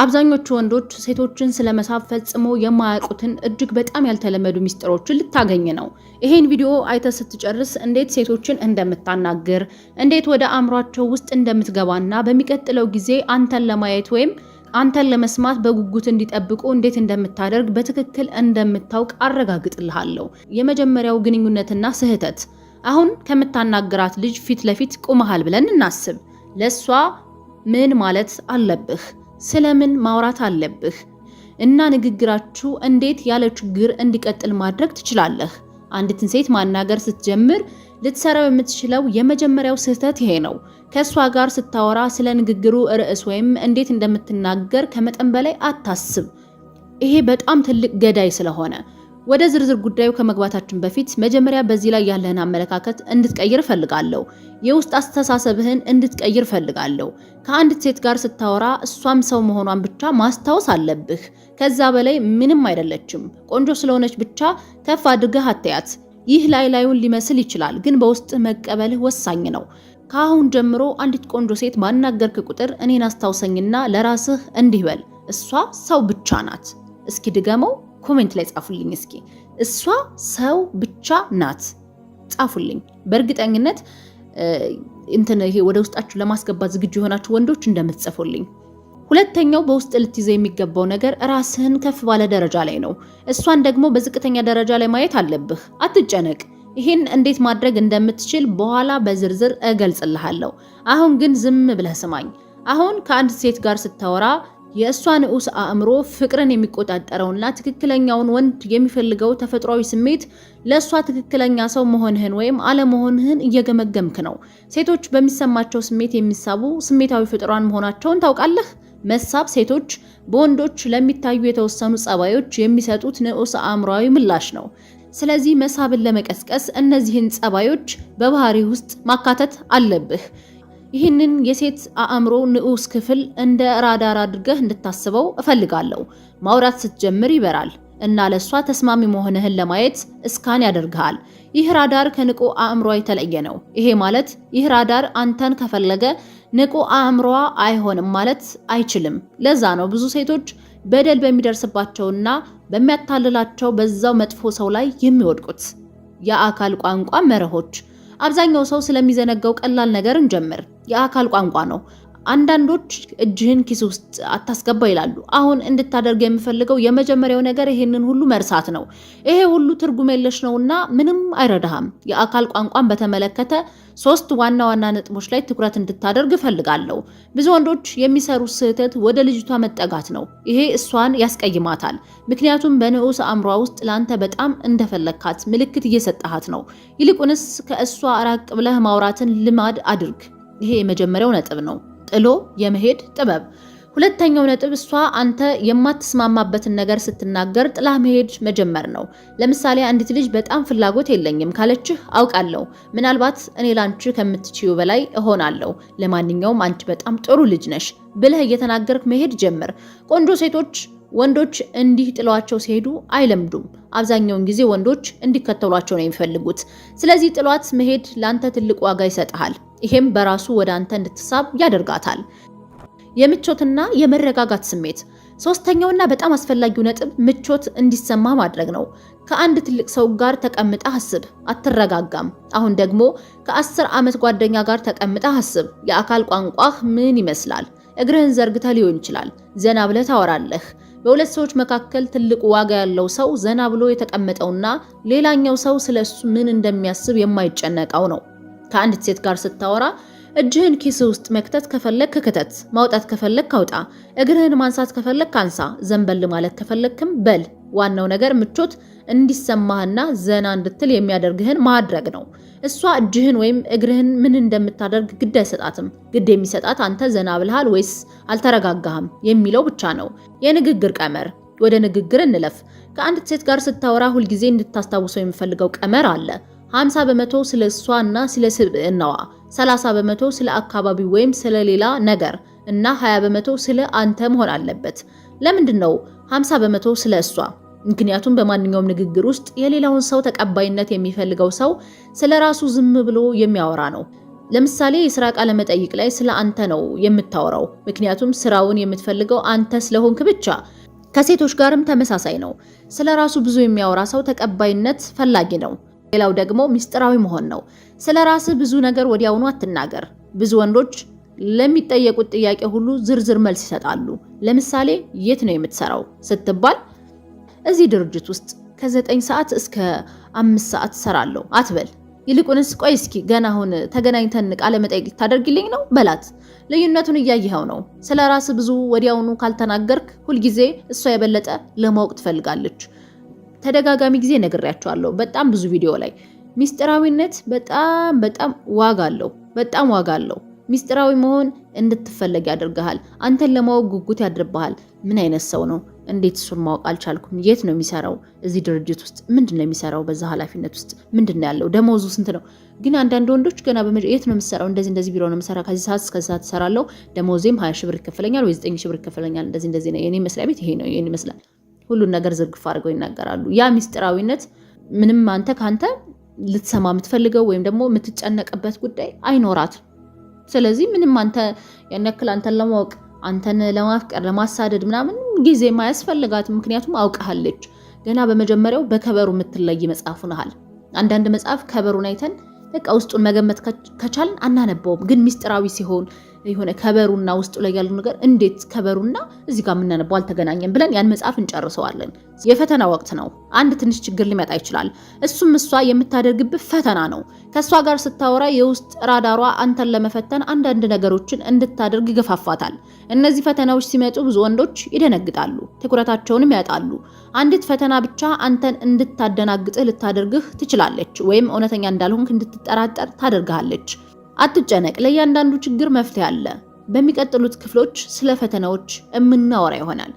አብዛኞቹ ወንዶች ሴቶችን ስለመሳብ ፈጽሞ የማያውቁትን እጅግ በጣም ያልተለመዱ ሚስጥሮችን ልታገኝ ነው። ይሄን ቪዲዮ አይተህ ስትጨርስ እንዴት ሴቶችን እንደምታናግር፣ እንዴት ወደ አእምሯቸው ውስጥ እንደምትገባና በሚቀጥለው ጊዜ አንተን ለማየት ወይም አንተን ለመስማት በጉጉት እንዲጠብቁ እንዴት እንደምታደርግ በትክክል እንደምታውቅ አረጋግጥልሃለሁ። የመጀመሪያው ግንኙነትና ስህተት። አሁን ከምታናግራት ልጅ ፊት ለፊት ቁመሃል ብለን እናስብ። ለሷ ምን ማለት አለብህ? ስለምን ማውራት አለብህ? እና ንግግራችሁ እንዴት ያለ ችግር እንዲቀጥል ማድረግ ትችላለህ? አንዲትን ሴት ማናገር ስትጀምር ልትሰራው የምትችለው የመጀመሪያው ስህተት ይሄ ነው። ከሷ ጋር ስታወራ ስለ ንግግሩ ርዕስ ወይም እንዴት እንደምትናገር ከመጠን በላይ አታስብ። ይሄ በጣም ትልቅ ገዳይ ስለሆነ ወደ ዝርዝር ጉዳዩ ከመግባታችን በፊት መጀመሪያ በዚህ ላይ ያለህን አመለካከት እንድትቀይር ፈልጋለሁ። የውስጥ አስተሳሰብህን እንድትቀይር ፈልጋለሁ። ከአንድ ሴት ጋር ስታወራ እሷም ሰው መሆኗን ብቻ ማስታወስ አለብህ። ከዛ በላይ ምንም አይደለችም። ቆንጆ ስለሆነች ብቻ ከፍ አድርገህ አትያት። ይህ ላዩን ሊመስል ይችላል፣ ግን በውስጥ መቀበልህ ወሳኝ ነው። ከአሁን ጀምሮ አንዲት ቆንጆ ሴት ባናገርክ ቁጥር እኔን አስታውሰኝና ለራስህ እንዲህ በል፣ እሷ ሰው ብቻ ናት። እስኪ ድገመው፣ ኮሜንት ላይ ጻፉልኝ። እስኪ እሷ ሰው ብቻ ናት ጻፉልኝ። በእርግጠኝነት ይሄ ወደ ውስጣችሁ ለማስገባት ዝግጁ የሆናችሁ ወንዶች እንደምትጽፉልኝ። ሁለተኛው በውስጥ ልትይዘው የሚገባው ነገር ራስህን ከፍ ባለ ደረጃ ላይ ነው። እሷን ደግሞ በዝቅተኛ ደረጃ ላይ ማየት አለብህ። አትጨነቅ። ይሄን እንዴት ማድረግ እንደምትችል በኋላ በዝርዝር እገልጽልሃለሁ። አሁን ግን ዝም ብለህ ስማኝ። አሁን ከአንድ ሴት ጋር ስታወራ የእሷ ንዑስ አእምሮ ፍቅርን የሚቆጣጠረውና ትክክለኛውን ወንድ የሚፈልገው ተፈጥሯዊ ስሜት ለእሷ ትክክለኛ ሰው መሆንህን ወይም አለመሆንህን እየገመገምክ ነው። ሴቶች በሚሰማቸው ስሜት የሚሳቡ ስሜታዊ ፍጡራን መሆናቸውን ታውቃለህ። መሳብ ሴቶች በወንዶች ለሚታዩ የተወሰኑ ጸባዮች የሚሰጡት ንዑስ አእምሯዊ ምላሽ ነው። ስለዚህ መሳብን ለመቀስቀስ እነዚህን ጸባዮች በባህሪ ውስጥ ማካተት አለብህ። ይህንን የሴት አእምሮ ንዑስ ክፍል እንደ ራዳር አድርገህ እንድታስበው እፈልጋለሁ። ማውራት ስትጀምር ይበራል እና ለሷ ተስማሚ መሆንህን ለማየት እስካን ያደርግሃል። ይህ ራዳር ከንቁ አእምሯ የተለየ ነው። ይሄ ማለት ይህ ራዳር አንተን ከፈለገ ንቁ አእምሯ አይሆንም ማለት አይችልም። ለዛ ነው ብዙ ሴቶች በደል በሚደርስባቸውና በሚያታልላቸው በዛው መጥፎ ሰው ላይ የሚወድቁት። የአካል ቋንቋ መርሆች። አብዛኛው ሰው ስለሚዘነጋው ቀላል ነገር እንጀምር። የአካል ቋንቋ ነው። አንዳንዶች እጅህን ኪስ ውስጥ አታስገባ ይላሉ። አሁን እንድታደርግ የምፈልገው የመጀመሪያው ነገር ይሄንን ሁሉ መርሳት ነው። ይሄ ሁሉ ትርጉም የለሽ ነውና ምንም አይረዳህም። የአካል ቋንቋን በተመለከተ 3 ዋና ዋና ነጥቦች ላይ ትኩረት እንድታደርግ እፈልጋለሁ። ብዙ ወንዶች የሚሰሩት ስህተት ወደ ልጅቷ መጠጋት ነው። ይሄ እሷን ያስቀይማታል። ምክንያቱም በንዑስ አእምሯ ውስጥ ላንተ በጣም እንደፈለካት ምልክት እየሰጠሃት ነው። ይልቁንስ ከእሷ ራቅ ብለህ ማውራትን ልማድ አድርግ። ይሄ የመጀመሪያው ነጥብ ነው። ጥሎ የመሄድ ጥበብ። ሁለተኛው ነጥብ እሷ አንተ የማትስማማበትን ነገር ስትናገር ጥላ መሄድ መጀመር ነው። ለምሳሌ አንዲት ልጅ በጣም ፍላጎት የለኝም ካለችህ አውቃለሁ፣ ምናልባት እኔ ላንቺ ከምትችዩ በላይ እሆናለሁ፣ ለማንኛውም አንቺ በጣም ጥሩ ልጅ ነሽ ብለህ እየተናገርክ መሄድ ጀምር። ቆንጆ ሴቶች ወንዶች እንዲህ ጥሏቸው ሲሄዱ አይለምዱም። አብዛኛውን ጊዜ ወንዶች እንዲከተሏቸው ነው የሚፈልጉት። ስለዚህ ጥሏት መሄድ ላንተ ትልቅ ዋጋ ይሰጥሃል። ይሄም በራሱ ወደ አንተ እንድትሳብ ያደርጋታል። የምቾትና የመረጋጋት ስሜት። ሶስተኛውና በጣም አስፈላጊው ነጥብ ምቾት እንዲሰማ ማድረግ ነው። ከአንድ ትልቅ ሰው ጋር ተቀምጠህ አስብ፣ አትረጋጋም። አሁን ደግሞ ከ10 ዓመት ጓደኛ ጋር ተቀምጠህ አስብ። የአካል ቋንቋህ ምን ይመስላል? እግርህን ዘርግተህ ሊሆን ይችላል። ዘና ብለህ ታወራለህ። በሁለት ሰዎች መካከል ትልቁ ዋጋ ያለው ሰው ዘና ብሎ የተቀመጠውና ሌላኛው ሰው ስለሱ ምን እንደሚያስብ የማይጨነቀው ነው። ከአንድ ሴት ጋር ስታወራ እጅህን ኪስ ውስጥ መክተት ከፈለክ ክተት፣ ማውጣት ከፈለክ አውጣ፣ እግርህን ማንሳት ከፈለክ አንሳ፣ ዘንበል ማለት ከፈለክም በል። ዋናው ነገር ምቾት እንዲሰማህና ዘና እንድትል የሚያደርግህን ማድረግ ነው። እሷ እጅህን ወይም እግርህን ምን እንደምታደርግ ግድ አይሰጣትም። ግድ የሚሰጣት አንተ ዘና ብለሃል ወይስ አልተረጋጋህም የሚለው ብቻ ነው። የንግግር ቀመር። ወደ ንግግር እንለፍ። ከአንድ ሴት ጋር ስታወራ ሁልጊዜ እንድታስታውሰው የሚፈልገው ቀመር አለ። 50% ስለ እሷና ስለ ስብዕናዋ፣ 30% ስለ አካባቢው ወይም ስለ ሌላ ነገር እና 20% ስለ አንተ መሆን አለበት። ለምንድን ነው 50% ስለ እሷ? ምክንያቱም በማንኛውም ንግግር ውስጥ የሌላውን ሰው ተቀባይነት የሚፈልገው ሰው ስለራሱ ዝም ብሎ የሚያወራ ነው። ለምሳሌ የስራ ቃለ መጠይቅ ላይ ስለ አንተ ነው የምታወራው፣ ምክንያቱም ስራውን የምትፈልገው አንተ ስለሆንክ ብቻ። ከሴቶች ጋርም ተመሳሳይ ነው። ስለ ራሱ ብዙ የሚያወራ ሰው ተቀባይነት ፈላጊ ነው። ሌላው ደግሞ ሚስጥራዊ መሆን ነው። ስለ ራስህ ብዙ ነገር ወዲያውኑ አትናገር። ብዙ ወንዶች ለሚጠየቁት ጥያቄ ሁሉ ዝርዝር መልስ ይሰጣሉ። ለምሳሌ የት ነው የምትሰራው ስትባል እዚህ ድርጅት ውስጥ ከ9 ሰዓት እስከ 5 ሰዓት ሰራለሁ አትበል። ይልቁንስ ቆይ እስኪ ገና አሁን ተገናኝተን ቃለ መጠይቅ ታደርግልኝ ነው በላት። ልዩነቱን እያየኸው ነው። ስለ ራስህ ብዙ ወዲያውኑ ካልተናገርክ ሁልጊዜ እሷ የበለጠ ለማወቅ ትፈልጋለች። ተደጋጋሚ ጊዜ ነግሬያቸዋለሁ በጣም ብዙ ቪዲዮ ላይ ሚስጥራዊነት በጣም ዋጋ አለው። በጣም ዋጋ አለው። ሚስጥራዊ መሆን እንድትፈለግ ያደርግሃል። አንተን ለማወቅ ጉጉት ያድርብሃል። ምን አይነት ሰው ነው? እንዴት እሱን ማወቅ አልቻልኩም? የት ነው የሚሰራው? እዚህ ድርጅት ውስጥ ምንድነው የሚሰራው? በዛ ኃላፊነት ውስጥ ምንድነው ያለው? ደሞዙ ስንት ነው? ግን አንዳንድ ወንዶች ገና የት ነው የምትሰራው? እንደዚህ ቢሮ ነው የምሰራ፣ ከዚህ ሰዓት እስከ ሰዓት እሰራለሁ፣ ደሞዜም 20 ሺህ ብር ይከፈለኛል ወይ 9 ሺህ ብር ይከፈለኛል፣ እንደዚህ ነው የኔ መስሪያ ቤት፣ ይሄ ነው የኔ ይመስላል። ሁሉን ነገር ዝርግፍ አድርገው ይናገራሉ። ያ ሚስጥራዊነት ምንም አንተ ካንተ ልትሰማ የምትፈልገው ወይም ደግሞ የምትጨነቅበት ጉዳይ አይኖራትም። ስለዚህ ምንም አንተ ያን ያክል አንተን ለማወቅ አንተን ለማፍቀር ለማሳደድ ምናምን ጊዜ ማያስፈልጋትም። ምክንያቱም አውቀሃለች። ገና በመጀመሪያው በከበሩ የምትለይ መጽሐፉ ነሃል። አንዳንድ መጽሐፍ ከበሩን አይተን በቃ ውስጡን መገመት ከቻልን አናነበውም። ግን ሚስጥራዊ ሲሆን የሆነ ከበሩና ውስጡ ላይ ያለው ነገር እንዴት ከበሩና እዚህ ጋር የምናነበው አልተገናኘም ብለን ያን መጽሐፍ እንጨርሰዋለን። የፈተና ወቅት ነው። አንድ ትንሽ ችግር ሊመጣ ይችላል። እሱም እሷ የምታደርግብህ ፈተና ነው። ከእሷ ጋር ስታወራ የውስጥ ራዳሯ አንተን ለመፈተን አንዳንድ ነገሮችን እንድታደርግ ይገፋፋታል። እነዚህ ፈተናዎች ሲመጡ ብዙ ወንዶች ይደነግጣሉ፣ ትኩረታቸውንም ያጣሉ። አንዲት ፈተና ብቻ አንተን እንድታደናግጥህ ልታደርግህ ትችላለች፣ ወይም እውነተኛ እንዳልሆንክ እንድትጠራጠር ታደርግሃለች። አትጨነቅ፣ ለእያንዳንዱ ችግር መፍትሄ አለ። በሚቀጥሉት ክፍሎች ስለ ፈተናዎች የምናወራ ይሆናል።